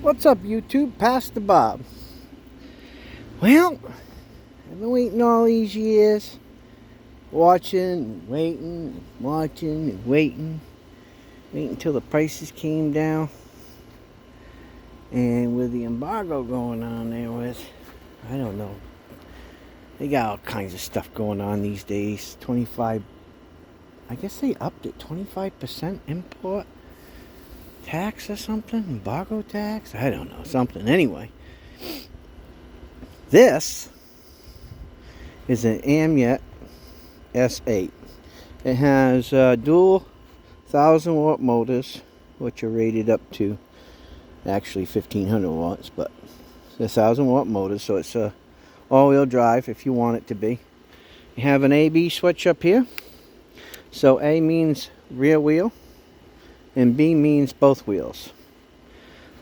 What's up, YouTube? Pastor Bob. Well, I've been waiting all these years, watching, waiting, watching, and waiting until the prices came down. And with the embargo going on there with, I don't know, they got all kinds of stuff going on these days. 25, I guess they upped it, 25% import tax or something, embargo tax, I don't know, something. Anyway, this is an Amyet S8. It has dual 1000 watt motors, which are rated up to actually 1500 watts, but it's a 1000 watt motor, so it's a all-wheel drive if you want it to be. You have an A/B switch up here, so A means rear wheel and B means both wheels.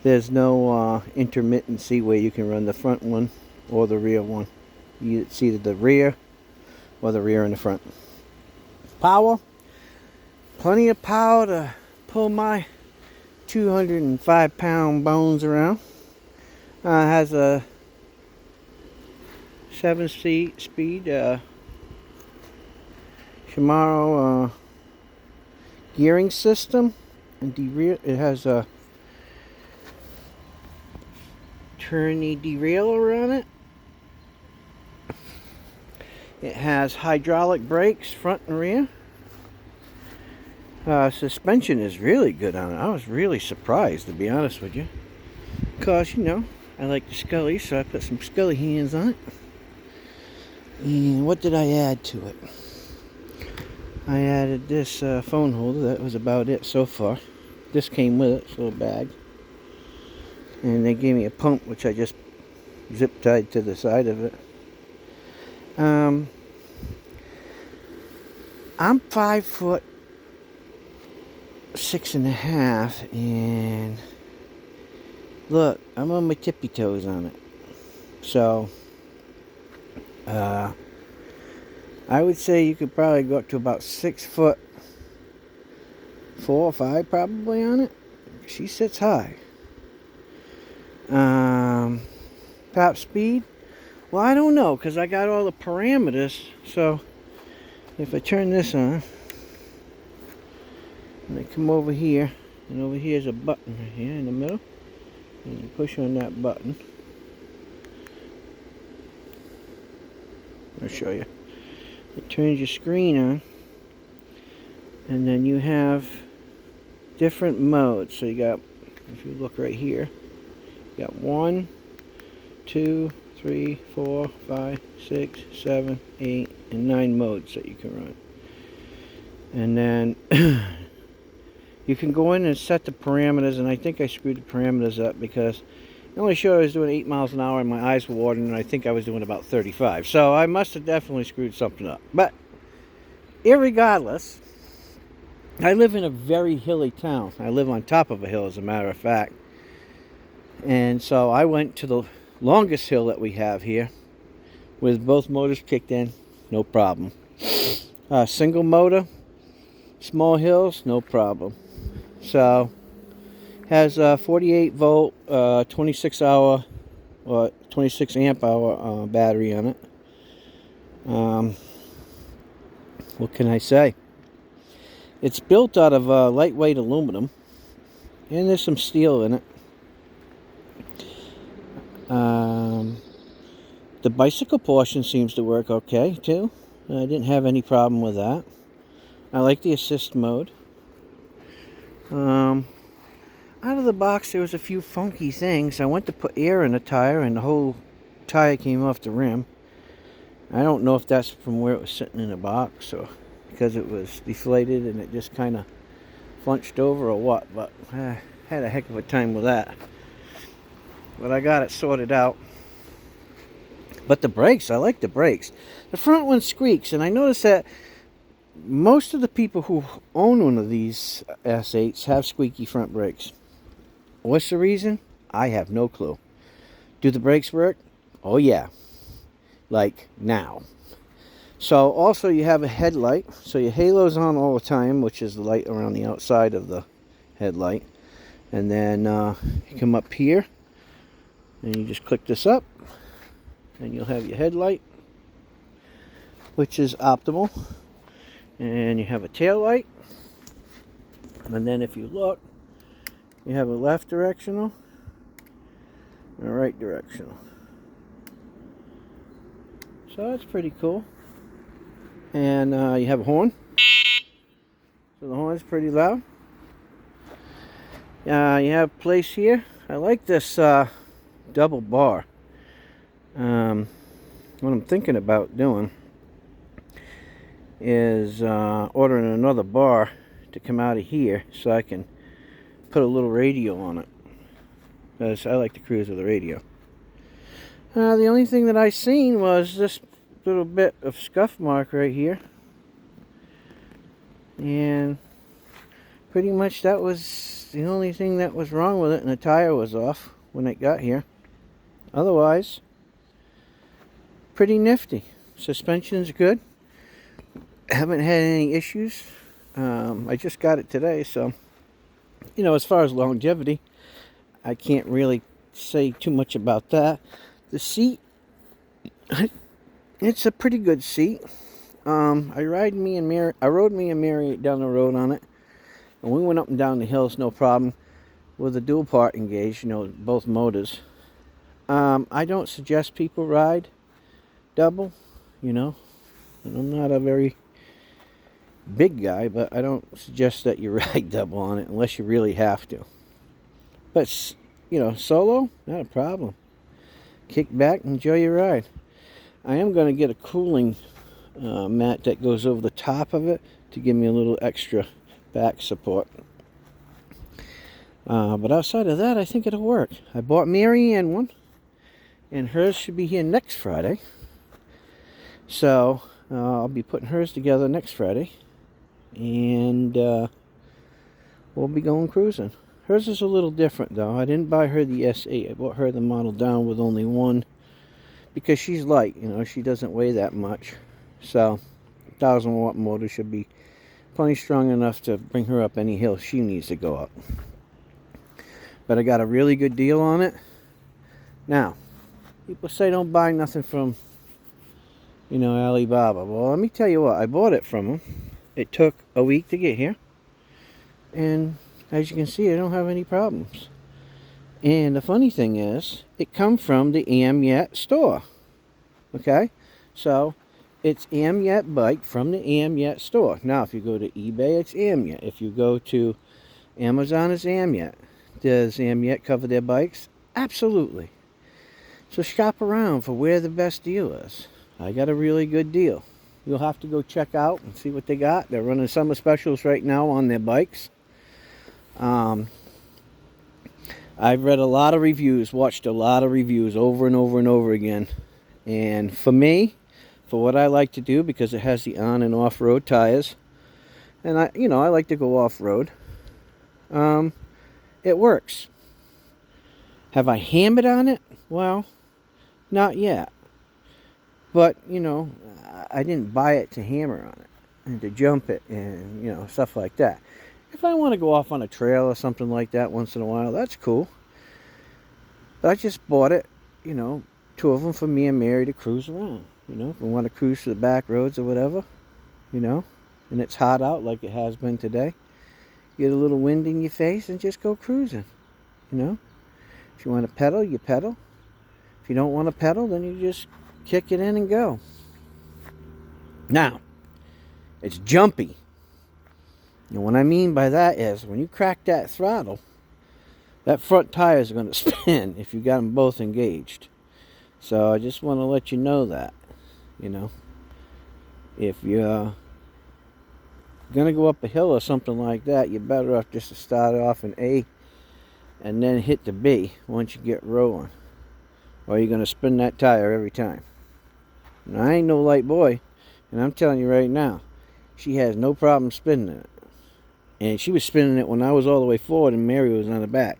There's no intermittency where you can run the front one or the rear one. It's either the rear or the rear and the front. Power, plenty of power to pull my 205-pound bones around. Has a 7-speed Shimano gearing system. And it has a turny derailleur on it. It has hydraulic brakes, front and rear. Suspension is really good on it. I was really surprised, to be honest with you. Because, you know, I like the Scully, so I put some Scully hands on it. And what did I add to it? I added this phone holder. That was about it so far. This came with it, this little bag. And they gave me a pump, which I just zip tied to the side of it. I'm 5'6.5", and look, I'm on my tippy toes on it. So, I would say you could probably go up to about 6'4" or 5" probably on it. She sits high. Top speed? Well, I don't know, because I got all the parameters. So, if I turn this on, and I come over here, and over here is a button right here in the middle, and you push on that button. I'll show you. It turns your screen on, and then you have different modes. So you got, if you look right here, you got 1, 2, 3, 4, 5, 6, 7, 8, and 9 modes that you can run. And then you can go in and set the parameters, and I think I screwed the parameters up because it only showed I was doing 8 miles an hour and my eyes were watering, and I think I was doing about 35. So I must have definitely screwed something up. But irregardless, I live in a very hilly town. I live on top of a hill, as a matter of fact. And so I went to the longest hill that we have here with both motors kicked in, no problem. Single motor, small hills, no problem. So has a 48 volt 26 hour or 26 amp hour battery on it. What can I say? It's built out of lightweight aluminum, and there's some steel in it. The bicycle portion seems to work okay too. I didn't have any problem with that. I like the assist mode. Out of the box there was a few funky things. I went to put air in the tire and the whole tire came off the rim. I don't know if that's from where it was sitting in the box or because it was deflated and it just kind of flunched over or what, but I had a heck of a time with that. But I got it sorted out. But the brakes, I like the brakes. The front one squeaks, and I noticed that most of the people who own one of these S8s have squeaky front brakes. What's the reason? I have no clue. Do the brakes work? Oh yeah. Like now. So also you have a headlight. So your halo's on all the time, which is the light around the outside of the headlight. And then you come up here and you just click this up and you'll have your headlight, which is optimal, and you have a tail light. And then if you look, you have a left directional and a right directional. So that's pretty cool. And you have a horn. So the horn's pretty loud. You have place here. I like this double bar. What I'm thinking about doing is ordering another bar to come out of here so I can put a little radio on it, because I like to cruise with a radio. The only thing that I seen was this little bit of scuff mark right here, and pretty much that was the only thing that was wrong with it, and the tire was off when it got here. Otherwise, pretty nifty. Suspension's good. Haven't had any issues. I just got it today, so you know, as far as longevity, I can't really say too much about that. The seat, it's a pretty good seat. I rode me and Mary down the road on it, and we went up and down the hills no problem with the dual part engaged, you know, both motors. I don't suggest people ride double, you know, and I'm not a very big guy, but I don't suggest that you ride double on it unless you really have to. But, you know, solo, not a problem. Kick back, enjoy your ride. I am going to get a cooling mat that goes over the top of it to give me a little extra back support. But outside of that, I think it'll work. I bought Mary Ann one, and hers should be here next Friday. So I'll be putting hers together next Friday, and we'll be going cruising. Hers is a little different though. I didn't buy her the S8. I bought her the model down with only one, because she's light, you know, she doesn't weigh that much. So 1,000 watt motor should be plenty strong enough to bring her up any hill she needs to go up. But I got a really good deal on it. Now, people say don't buy nothing from, you know, Alibaba. Well, let me tell you what, I bought it from them. It took a week to get here, and as you can see, I don't have any problems. And the funny thing is, it come from the Amyet store. Okay, so it's Amyet bike from the Amyet store. Now, if you go to eBay, it's Amyet. If you go to Amazon, it's Amyet. Does Amyet cover their bikes? Absolutely. So shop around for where the best deal is. I got a really good deal. You'll have to go check out and see what they got. They're running summer specials right now on their bikes. I've read a lot of reviews, watched a lot of reviews over and over and over again. And for me, for what I like to do, because it has the on and off road tires, and I like to go off road, it works. Have I hammered on it? Well, not yet. But, you know, I didn't buy it to hammer on it and to jump it and, you know, stuff like that. If I want to go off on a trail or something like that once in a while, that's cool. But I just bought it, you know, 2 of them for me and Mary to cruise around. You know, if we want to cruise to the back roads or whatever, you know, and it's hot out like it has been today. Get a little wind in your face and just go cruising, you know. If you want to pedal, you pedal. If you don't want to pedal, then you just kick it in and go. Now, it's jumpy. And what I mean by that is, when you crack that throttle, that front tire is going to spin if you got them both engaged. So I just want to let you know that, you know, if you're going to go up a hill or something like that, you're better off just to start off in A and then hit the B once you get rolling, or you're going to spin that tire every time. And I ain't no light boy, and I'm telling you right now, she has no problem spinning it. And she was spinning it when I was all the way forward and Mary was on the back.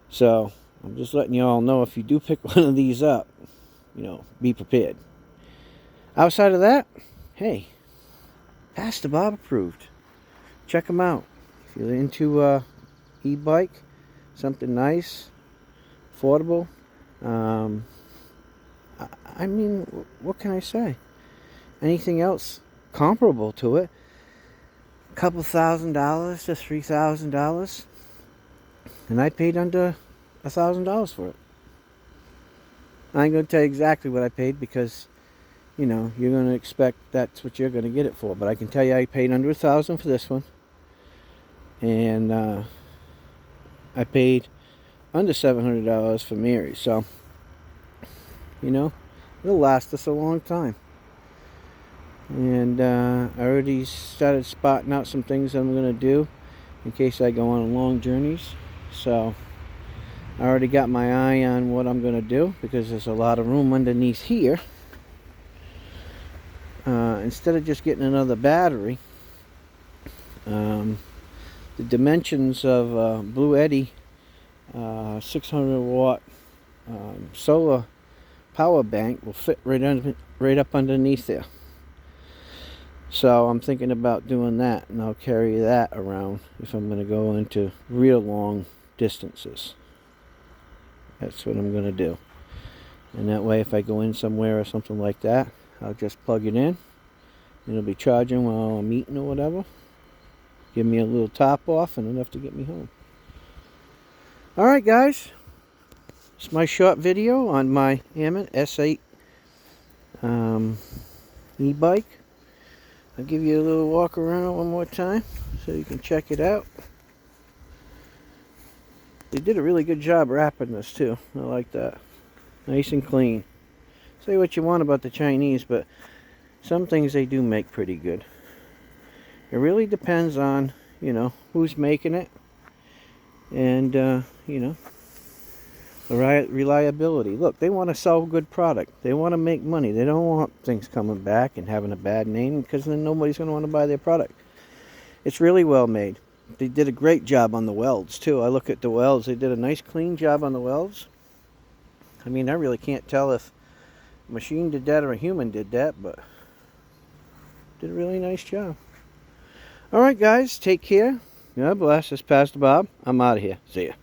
So I'm just letting you all know, if you do pick one of these up, you know, be prepared. Outside of that, hey, Pastor Bob approved. Check them out. If you're into e-bike, something nice, affordable. I mean, what can I say? Anything else comparable to it? A couple $1,000 to $3,000, and I paid under $1,000 for it. I ain't gonna tell you exactly what I paid because, you know, you're gonna expect that's what you're gonna get it for. But I can tell you, I paid under $1,000 for this one, and I paid under $700 for Mary. So, you know, it'll last us a long time. And I already started spotting out some things I'm going to do in case I go on long journeys. So I already got my eye on what I'm going to do because there's a lot of room underneath here. Instead of just getting another battery, the dimensions of Blue Eddy 600 watt solar power bank will fit right up underneath there. So I'm thinking about doing that, and I'll carry that around if I'm going to go into real long distances. That's what I'm going to do. And that way, if I go in somewhere or something like that, I'll just plug it in. It'll be charging while I'm eating or whatever. Give me a little top off and enough to get me home. Alright guys, it's my short video on my Amyet S8 e-bike. I'll give you a little walk around one more time so you can check it out. They did a really good job wrapping this too. I like that. Nice and clean. Say what you want about the Chinese, but some things they do make pretty good. It really depends on, you know, who's making it and, you know, the reliability. Look, they want to sell a good product. They want to make money. They don't want things coming back and having a bad name because then nobody's going to want to buy their product. It's really well made. They did a great job on the welds too. I look at the welds. They did a nice clean job on the welds. I mean, I really can't tell if a machine did that or a human did that, but did a really nice job. Alright guys, take care. God bless. This is Pastor Bob. I'm out of here. See ya.